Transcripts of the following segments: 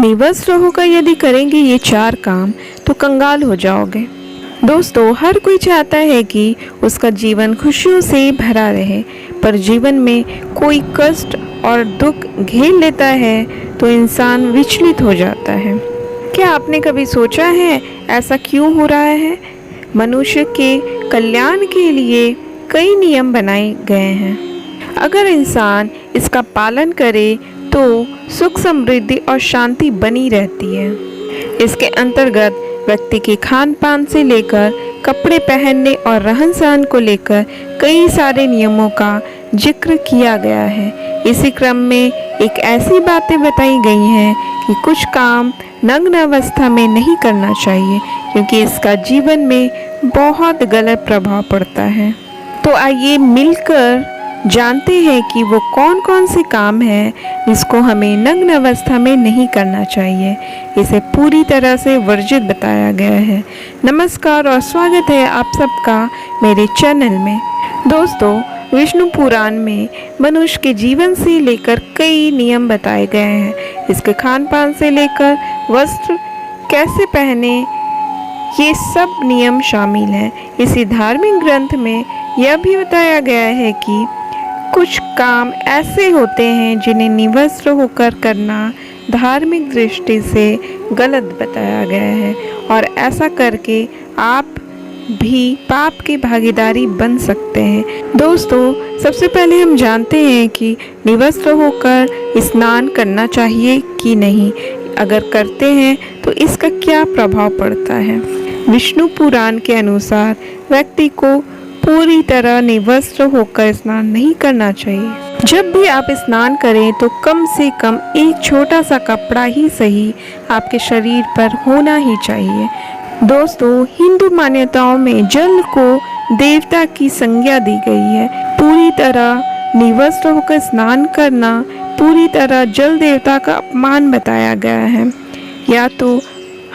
निवस्त्र होकर यदि करेंगे ये 4 काम तो कंगाल हो जाओगे। दोस्तों, हर कोई चाहता है कि उसका जीवन खुशियों से भरा रहे, पर जीवन में कोई कष्ट और दुख घेर लेता है तो इंसान विचलित हो जाता है। क्या आपने कभी सोचा है ऐसा क्यों हो रहा है? मनुष्य के कल्याण के लिए कई नियम बनाए गए हैं। अगर इंसान इसका पालन करे तो सुख, समृद्धि और शांति बनी रहती है। इसके अंतर्गत व्यक्ति के खान पान से लेकर कपड़े पहनने और रहन सहन को लेकर कई सारे नियमों का जिक्र किया गया है। इसी क्रम में एक ऐसी बातें बताई गई हैं कि कुछ काम नग्न अवस्था में नहीं करना चाहिए, क्योंकि इसका जीवन में बहुत गलत प्रभाव पड़ता है। तो आइए मिलकर जानते हैं कि वो कौन कौन से काम हैं जिसको हमें नग्न अवस्था में नहीं करना चाहिए। इसे पूरी तरह से वर्जित बताया गया है। नमस्कार और स्वागत है आप सबका मेरे चैनल में। दोस्तों, विष्णु पुराण में मनुष्य के जीवन से लेकर कई नियम बताए गए हैं। इसके खान पान से लेकर वस्त्र कैसे पहने, ये सब नियम शामिल हैं। इसी धार्मिक ग्रंथ में यह भी बताया गया है कि कुछ काम ऐसे होते हैं जिन्हें निवस्त्र होकर करना धार्मिक दृष्टि से गलत बताया गया है, और ऐसा करके आप भी पाप की भागीदारी बन सकते हैं। दोस्तों, सबसे पहले हम जानते हैं कि निवस्त्र होकर स्नान करना चाहिए कि नहीं। अगर करते हैं तो इसका क्या प्रभाव पड़ता है। विष्णु पुराण के अनुसार व्यक्ति को पूरी तरह निवस्त्र होकर स्नान नहीं करना चाहिए। जब भी आप स्नान करें तो कम से कम एक छोटा सा कपड़ा ही सही आपके शरीर पर होना ही चाहिए। दोस्तों, हिंदू मान्यताओं में जल को देवता की संज्ञा दी गई है। पूरी तरह निवस्त्र होकर स्नान करना पूरी तरह जल देवता का अपमान बताया गया है। या तो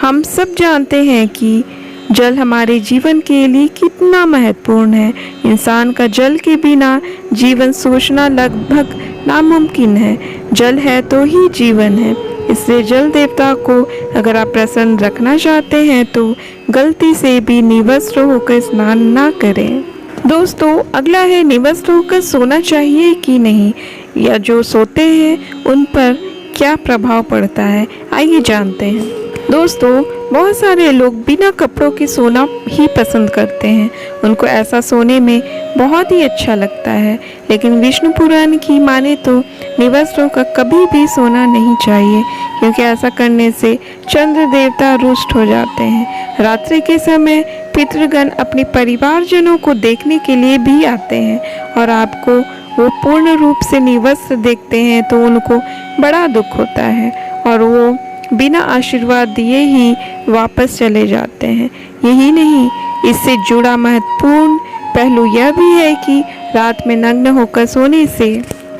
हम सब जानते हैं कि जल हमारे जीवन के लिए कितना महत्वपूर्ण है। इंसान का जल के बिना जीवन सोचना लगभग नामुमकिन है। जल है तो ही जीवन है। इसलिए जल देवता को अगर आप प्रसन्न रखना चाहते हैं तो गलती से भी निवस्त्र होकर स्नान ना करें। दोस्तों, अगला है निवस्त्र होकर सोना चाहिए कि नहीं, या जो सोते हैं उन पर क्या प्रभाव पड़ता है। आइए जानते हैं। दोस्तों, बहुत सारे लोग बिना कपड़ों के सोना ही पसंद करते हैं। उनको ऐसा सोने में बहुत ही अच्छा लगता है। लेकिन विष्णु पुराण की माने तो निवस्त्रों का कभी भी सोना नहीं चाहिए, क्योंकि ऐसा करने से चंद्र देवता रुष्ट हो जाते हैं। रात्रि के समय पितृगण अपने परिवारजनों को देखने के लिए भी आते हैं, और आपको वो पूर्ण रूप से निवस्त्र देखते हैं तो उनको बड़ा दुख होता है, और वो बिना आशीर्वाद दिए ही वापस चले जाते हैं। यही नहीं, इससे जुड़ा महत्वपूर्ण पहलू यह भी है कि रात में नग्न होकर सोने से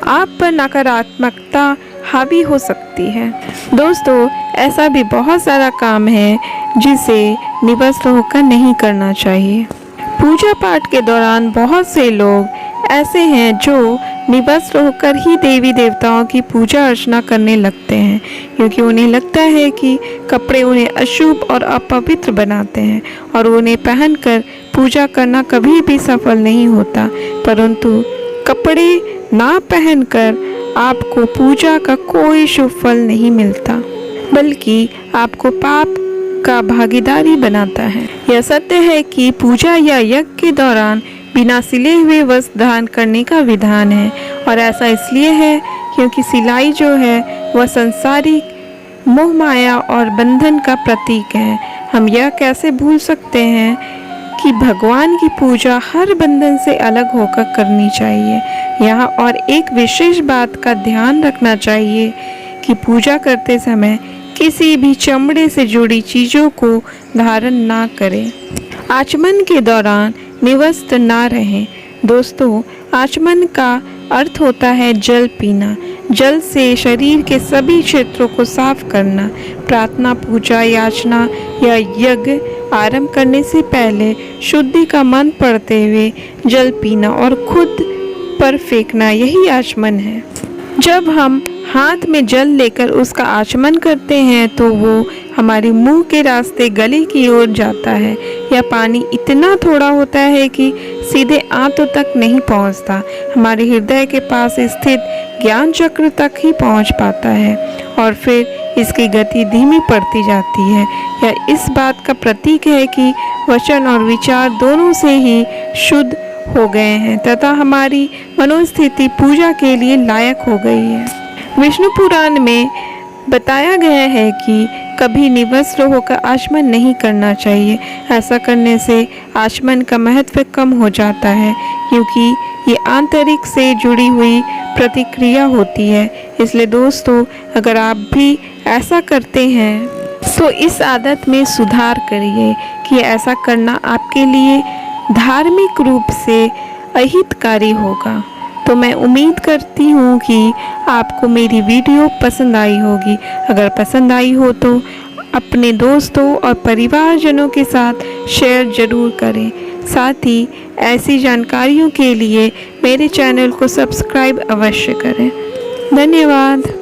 आप पर नकारात्मकता हावी हो सकती है। दोस्तों, ऐसा भी बहुत सारा काम है जिसे निवस्त्र होकर नहीं करना चाहिए। पूजा पाठ के दौरान बहुत से लोग ऐसे हैं जो निवस्त्र होकर ही देवी देवताओं की पूजा अर्चना करने लगते हैं, क्योंकि उन्हें लगता है कि कपड़े उन्हें अशुभ और अपवित्र बनाते हैं और उन्हें पहनकर पूजा करना कभी भी सफल नहीं होता। परंतु कपड़े ना पहनकर आपको पूजा का कोई शुभ फल नहीं मिलता, बल्कि आपको पाप का भागीदारी बनाता है। यह सत्य है कि पूजा या यज्ञ के दौरान बिना सिले हुए वस्त्र धारण करने का विधान है, और ऐसा इसलिए है क्योंकि सिलाई जो है वह संसारिक मोह माया और बंधन का प्रतीक है। हम यह कैसे भूल सकते हैं कि भगवान की पूजा हर बंधन से अलग होकर करनी चाहिए। यहाँ और एक विशेष बात का ध्यान रखना चाहिए कि पूजा करते समय किसी भी चमड़े से जुड़ी चीज़ों को धारण ना करें। आचमन के दौरान निवस्त्र ना रहें। दोस्तों, आचमन का अर्थ होता है जल पीना। जल से शरीर के सभी क्षेत्रों को साफ करना। प्रार्थना, पूजा, याचना या यज्ञ आरंभ करने से पहले शुद्धि का मंत्र पढ़ते हुए जल पीना और खुद पर फेंकना, यही आचमन है। जब हम हाथ में जल लेकर उसका आचमन करते हैं तो वो हमारे मुंह के रास्ते गले की ओर जाता है। यह पानी इतना थोड़ा होता है कि सीधे आंतों तक नहीं पहुंचता, हमारे हृदय के पास स्थित ज्ञान चक्र तक ही पहुंच पाता है और फिर इसकी गति धीमी पड़ती जाती है। यह इस बात का प्रतीक है कि वचन और विचार दोनों से ही शुद्ध हो गए हैं तथा हमारी मनोस्थिति पूजा के लिए लायक हो गई है। विष्णु पुराण में बताया गया है कि कभी निवस्त्र होकर आचमन नहीं करना चाहिए। ऐसा करने से आचमन का महत्व कम हो जाता है क्योंकि ये आंतरिक से जुड़ी हुई प्रतिक्रिया होती है। इसलिए दोस्तों, अगर आप भी ऐसा करते हैं तो इस आदत में सुधार करिए कि ऐसा करना आपके लिए धार्मिक रूप से अहितकारी होगा। तो मैं उम्मीद करती हूँ कि आपको मेरी वीडियो पसंद आई होगी। अगर पसंद आई हो तो अपने दोस्तों और परिवारजनों के साथ शेयर ज़रूर करें। साथ ही ऐसी जानकारियों के लिए मेरे चैनल को सब्सक्राइब अवश्य करें। धन्यवाद।